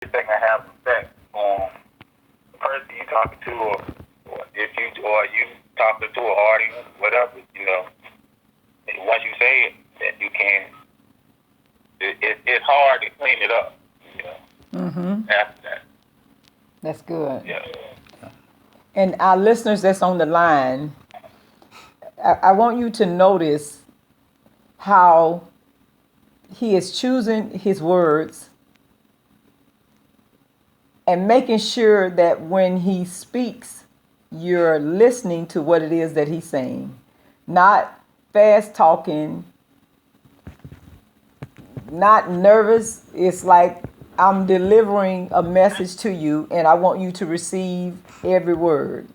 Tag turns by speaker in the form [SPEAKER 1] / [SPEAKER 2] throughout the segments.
[SPEAKER 1] everything that has effect on the person you talking to, or if you talking to an audience, whatever, and once you say it, that you can, it's hard to clean it up, after that.
[SPEAKER 2] That's good.
[SPEAKER 1] Yeah.
[SPEAKER 2] And our listeners that's on the line, I want you to notice how he is choosing his words and making sure that when he speaks, you're listening to what it is that he's saying. Not fast talking, not nervous. It's like I'm delivering a message to you and I want you to receive every word.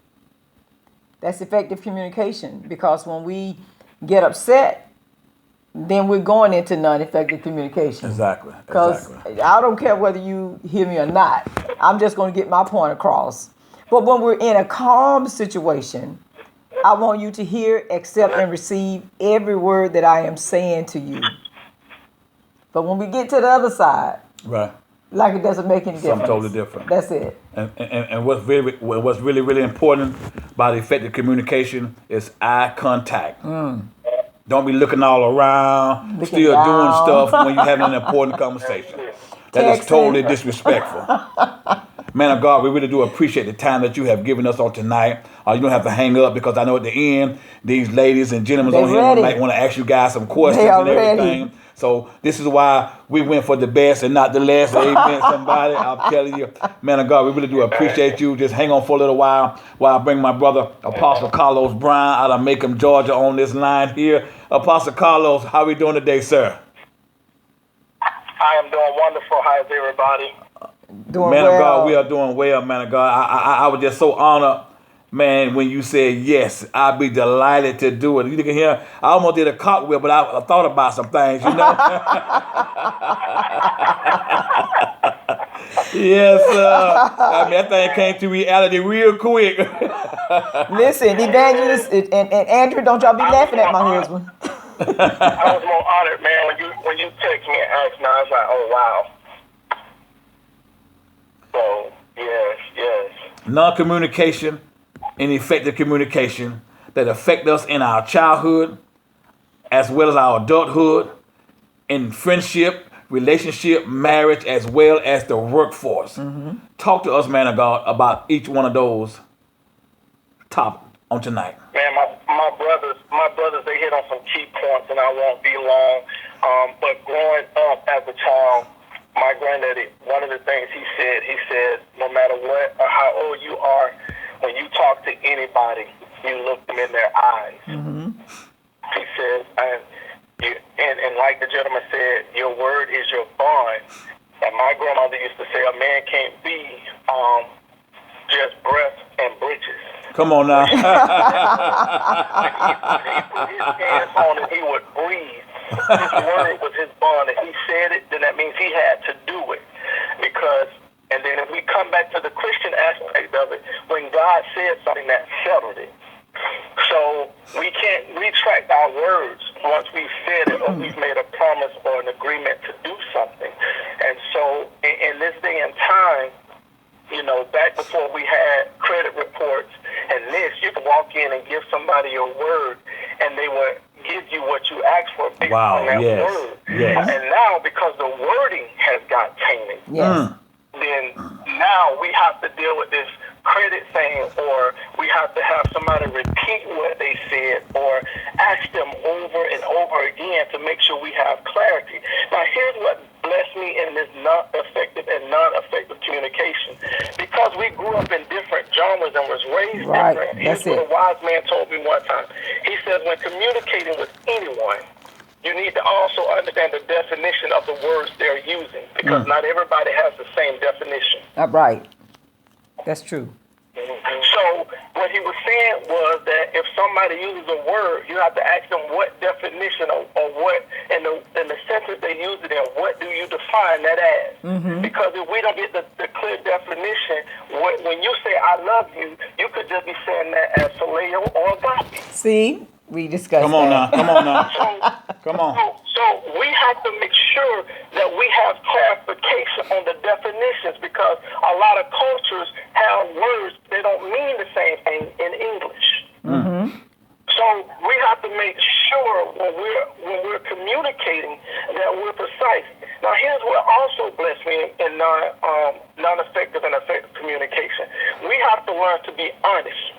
[SPEAKER 2] That's effective communication, because when we get upset, then we're going into non-effective communication.
[SPEAKER 3] Exactly.
[SPEAKER 2] Because I don't care whether you hear me or not. I'm just going to get my point across. But when we're in a calm situation, I want you to hear, accept, and receive every word that I am saying to you. But when we get to the other side,
[SPEAKER 3] Right.
[SPEAKER 2] like it doesn't make any difference.
[SPEAKER 3] Something totally different.
[SPEAKER 2] That's it.
[SPEAKER 3] And what's really, really important about effective communication is eye contact. Don't be looking all around,
[SPEAKER 2] Looking
[SPEAKER 3] still
[SPEAKER 2] down.
[SPEAKER 3] doing stuff when you're having an important conversation. That is totally disrespectful. Man of God, we really do appreciate the time that you have given us on tonight. You don't have to hang up, because I know at the end, these ladies and gentlemen
[SPEAKER 2] They're
[SPEAKER 3] on here
[SPEAKER 2] ready.
[SPEAKER 3] might want to ask you guys some questions
[SPEAKER 2] They are
[SPEAKER 3] and everything.
[SPEAKER 2] ready.
[SPEAKER 3] So this is why we went for the best and not the last. Amen, somebody. I'm telling you, man of God, we really do appreciate you. Just hang on for a little while I bring my brother, Apostle Carlos Brown, out of Macon, Georgia, on this line here. Apostle Carlos, how we doing today, sir?
[SPEAKER 1] I am doing wonderful. How's everybody?
[SPEAKER 2] Doing
[SPEAKER 3] Man
[SPEAKER 2] well.
[SPEAKER 3] of God, we are doing well, man of God. I was just so honored, man, when you said yes. I'd be delighted to do it. You can hear, I almost did a cartwheel, but I thought about some things, Yes, I mean, that thing came to reality real quick.
[SPEAKER 2] Listen, Evangelist and Andrew, don't y'all be laughing at my husband.
[SPEAKER 1] I was more honored, man, when you text me and asked me. I was like, oh wow. So yes.
[SPEAKER 3] Non-communication and effective communication that affect us in our childhood as well as our adulthood, in friendship, relationship, marriage, as well as the workforce. Talk to us, man of God, about each one of those topics on tonight.
[SPEAKER 1] Man, my brothers, they hit on some key points, and I won't be long. But growing up as a child, my granddaddy, one of the things he said, no matter what or how old you are, when you talk to anybody, you look them in their eyes. He says, and like the gentleman said, your word is your bond. And my grandmother used to say, a man can't be just breath and britches.
[SPEAKER 3] Come on now.
[SPEAKER 1] He put his hands on it, he would breathe. His word was his bond. If he said it, then that means he had to do it. And then if we come back to the Christian aspect of it, when God said something, that settled it. So we can't retract our words once we've said it or we've made a promise or an agreement to do something. And so in this day and time, back before we had credit reports and this, you could walk in and give somebody your word and they would give you what you asked for based on that word.
[SPEAKER 3] Yes.
[SPEAKER 1] And now, because the wording has got tainted, then now we have to deal with this credit thing, or we have to have somebody repeat what they said or ask them over and over again to make sure we have clarity. Now, here's what blessed me in this non-effective and non-effective communication. Because we grew up in different genres and was raised different. Here's what a wise man told me one time. He said, when communicating with anyone, you need to also understand the definition of the words they're using, because not everybody has the same definition.
[SPEAKER 2] Right. That's true.
[SPEAKER 1] So what he was saying was that if somebody uses a word, you have to ask them what definition or what, in the sentence they use it in, what do you define that as? Because if we don't get the clear definition, when you say I love you, you could just be saying that as phileo or agape.
[SPEAKER 2] See, We discussed
[SPEAKER 3] Come on now.
[SPEAKER 2] that.
[SPEAKER 3] Come on now. Come on.
[SPEAKER 1] So we have to make sure that we have clarification on the definitions, because a lot of cultures have words that don't mean the same thing in English. So we have to make sure when we're communicating that we're precise. Now, here's what also blessed me in non-effective and effective communication. We have to learn to be honest.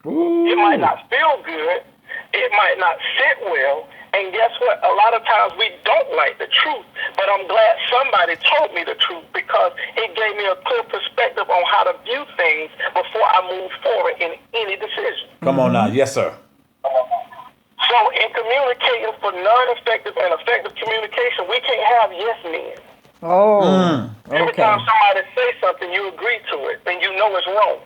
[SPEAKER 1] It might not feel good. It might not sit well. And guess what? A lot of times we don't like the truth, but I'm glad somebody told me the truth, because it gave me a clear perspective on how to view things before I move forward in any decision.
[SPEAKER 3] Come on now. Yes, sir.
[SPEAKER 1] So in communicating for non-effective and effective communication, we can't have yes men.
[SPEAKER 2] Oh,
[SPEAKER 1] Every
[SPEAKER 2] okay.
[SPEAKER 1] time somebody says something, you agree to it, and you know it's wrong.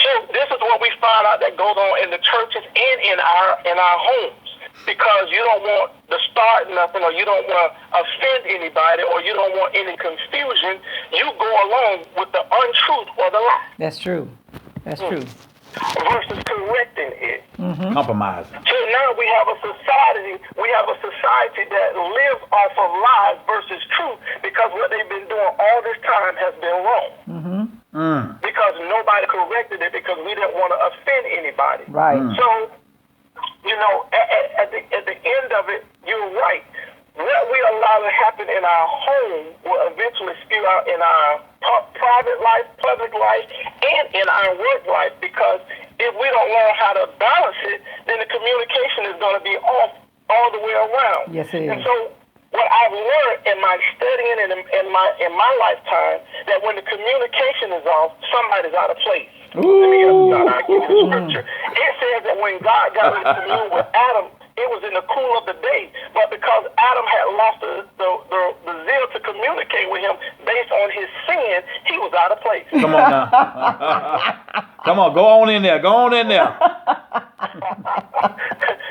[SPEAKER 1] So this is what we find out that goes on in the churches and in our homes, because you don't want to start nothing, or you don't want to offend anybody, or you don't want any confusion. You go along with the untruth or the lie.
[SPEAKER 2] That's true. That's true.
[SPEAKER 1] Versus correcting it.
[SPEAKER 3] Compromising.
[SPEAKER 1] So now we have a society that lives off of lies versus truth, because what they've been doing all this time has been wrong. Because nobody corrected it, because we didn't want to offend anybody.
[SPEAKER 2] Right.
[SPEAKER 1] So, you know, at the end of it, you're right. What we allow to happen in our home will eventually spill out in our private life, public life, and in our work life, because if we don't learn how to balance it, then the communication is going to be off all the way around.
[SPEAKER 2] Yes, it is.
[SPEAKER 1] And so what I've learned in my studying and in my lifetime, that when the communication is off, somebody's out of place. Let me I'll give you the scripture. It says that when God got ready to commune with Adam, it was in the cool of the day, but because Adam had lost the zeal to communicate with him based on his sin, he was out of place.
[SPEAKER 3] Come on now. Come on, go on in there. Go on in there.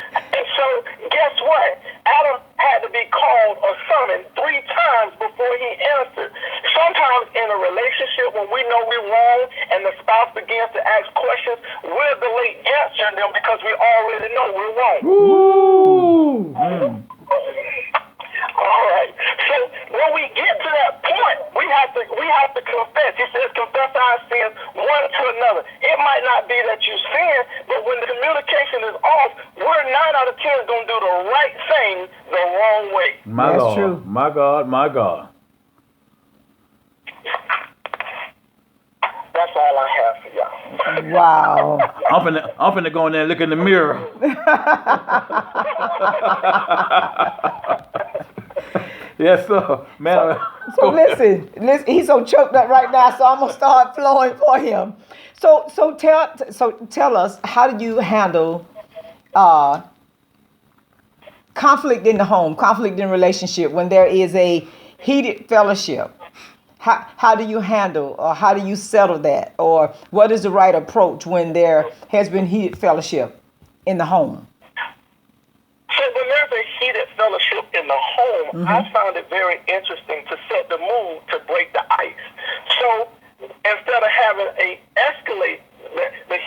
[SPEAKER 1] And so, guess what? Adam had to be called or summoned 3 times before he answered. Sometimes in a relationship, when we know we're wrong and the spouse begins to ask questions, we'll delay answering them because we already know we're wrong. All right. So when we get to that point, we have to confess. He says, confess our sins one to another. It might not be that you sin, but when the communication is off, we're 9 out of 10 going to do the right thing the wrong way.
[SPEAKER 3] My
[SPEAKER 2] That's
[SPEAKER 3] Lord.
[SPEAKER 2] true.
[SPEAKER 3] My God. My God.
[SPEAKER 1] That's all I have for y'all.
[SPEAKER 2] Wow.
[SPEAKER 3] I'm finna go in there and look in the mirror. Yes, sir. Man.
[SPEAKER 2] So listen, he's so choked up right now, so I'm gonna start flowing for him. So tell us, how do you handle conflict in the home, conflict in relationship, when there is a heated fellowship? How do you handle, or how do you settle that, or what is the right approach when there has been heated fellowship in the home?
[SPEAKER 1] So when there's a heated fellowship in the home, I found it very interesting to set the mood to break the ice. So instead of having the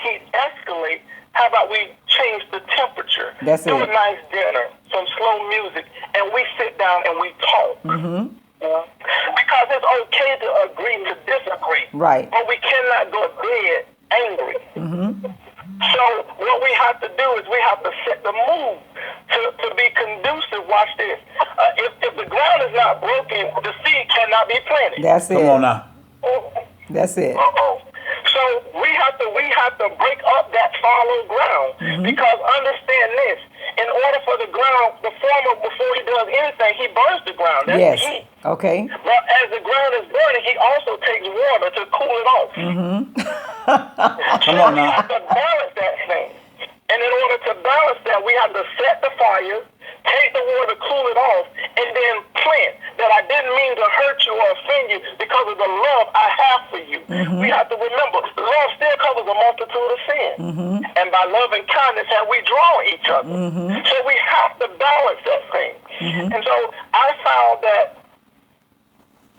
[SPEAKER 1] heat escalate, how about we change the temperature?
[SPEAKER 2] That's
[SPEAKER 1] Do
[SPEAKER 2] it.
[SPEAKER 1] a nice dinner, some slow music, and we sit down and we talk. Because it's okay to agree to disagree.
[SPEAKER 2] Right.
[SPEAKER 1] But we cannot go to bed angry. So what we have to do is we have to set the mood to be conducive. Watch this. If the ground is not broken, the seed cannot be planted.
[SPEAKER 2] That's it.
[SPEAKER 3] Come on now.
[SPEAKER 2] That's it.
[SPEAKER 1] So we have to break up that fallow ground, because understand this: in order for the ground, the farmer, before he does anything, he burns the ground. That's
[SPEAKER 2] Yes.
[SPEAKER 1] the heat.
[SPEAKER 2] Okay.
[SPEAKER 1] But as the ground is burning, he also takes water to cool it off.
[SPEAKER 3] Come on
[SPEAKER 1] We
[SPEAKER 3] now.
[SPEAKER 1] have to balance that thing. And in order to balance that, we have to set the fire, take the water, cool it off, and then plant. That I didn't mean to hurt you or offend you because of the love I have for you. We have to remember, love still covers a multitude of sins. And by love and kindness have we drawn each other. So we have to balance that thing. And so I found that,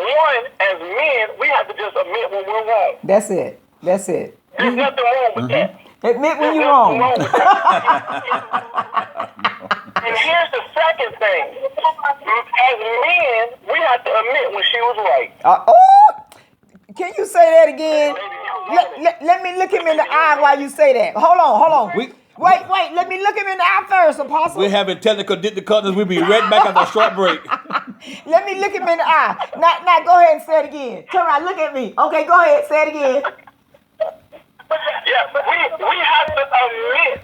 [SPEAKER 1] one, as men, we have to just admit when we're wrong.
[SPEAKER 2] That's it. That's it.
[SPEAKER 1] There's nothing wrong with that.
[SPEAKER 2] Admit when you're wrong.
[SPEAKER 1] And here's the second thing. As men, we have to admit when she was right.
[SPEAKER 2] Can you say that again? Let me look him in the eye while you say that. Hold on. Wait. Let me look him in the eye first, Apostle.
[SPEAKER 3] We're having technical difficulties. We'll be right back after a short break.
[SPEAKER 2] Let me look him in the eye. Now, go ahead and say it again. Turn around, look at me. Okay, go ahead, say it again.
[SPEAKER 1] Yeah, we have to admit.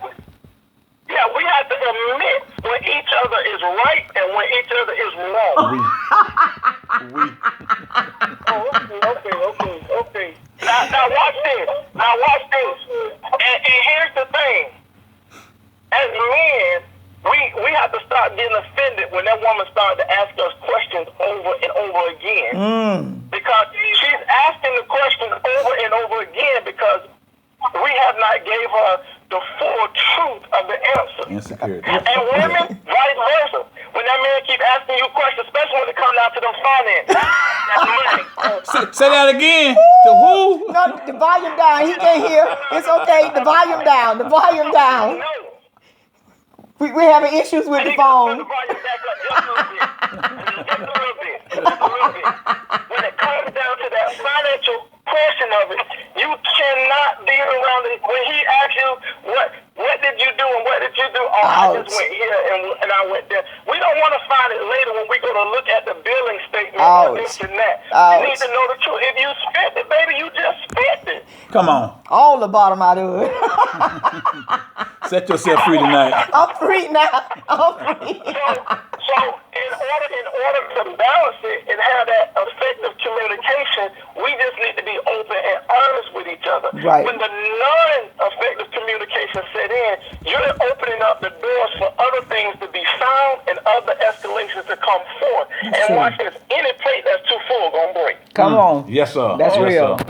[SPEAKER 1] Yeah, we have to admit when each other is right and when each other is wrong. Okay. Now watch this. And here's the thing. As men, we have to start getting offended when that woman started to ask us questions over and over again. Because she's asking the question over and over again because we have not gave her the full truth of the answer.
[SPEAKER 3] Insecurity.
[SPEAKER 1] And women, vice versa. When that man keep asking you questions, especially when it comes down to them finances. That's money.
[SPEAKER 3] Say that again. To who?
[SPEAKER 2] No, the volume down. He can't hear. It's okay. The volume down.
[SPEAKER 1] No.
[SPEAKER 2] We're having issues with the phone.
[SPEAKER 1] Put the volume back up just a little bit. When it comes down to that financial portion of it, you cannot be around it. When he asks you, what did you do and what did you do? I just went here and I went there. We don't want to find it later when we go to look at the billing statement or this and that. You need to know the truth. If you spent it, baby, you just spent it.
[SPEAKER 3] Come on.
[SPEAKER 2] All the bottom out of it.
[SPEAKER 3] Set yourself free tonight.
[SPEAKER 2] I'm free now.
[SPEAKER 1] So in order to balance it and have that effective communication, we just need to be open and honest with each other.
[SPEAKER 2] Right.
[SPEAKER 1] When the non-effective communication set in, you're opening up the doors for other things to be found and other escalations to come forth. And watch this, any plate that's too full gonna break.
[SPEAKER 2] Come on.
[SPEAKER 3] Yes, sir.
[SPEAKER 2] That's
[SPEAKER 3] yes,
[SPEAKER 2] real.
[SPEAKER 3] Sir.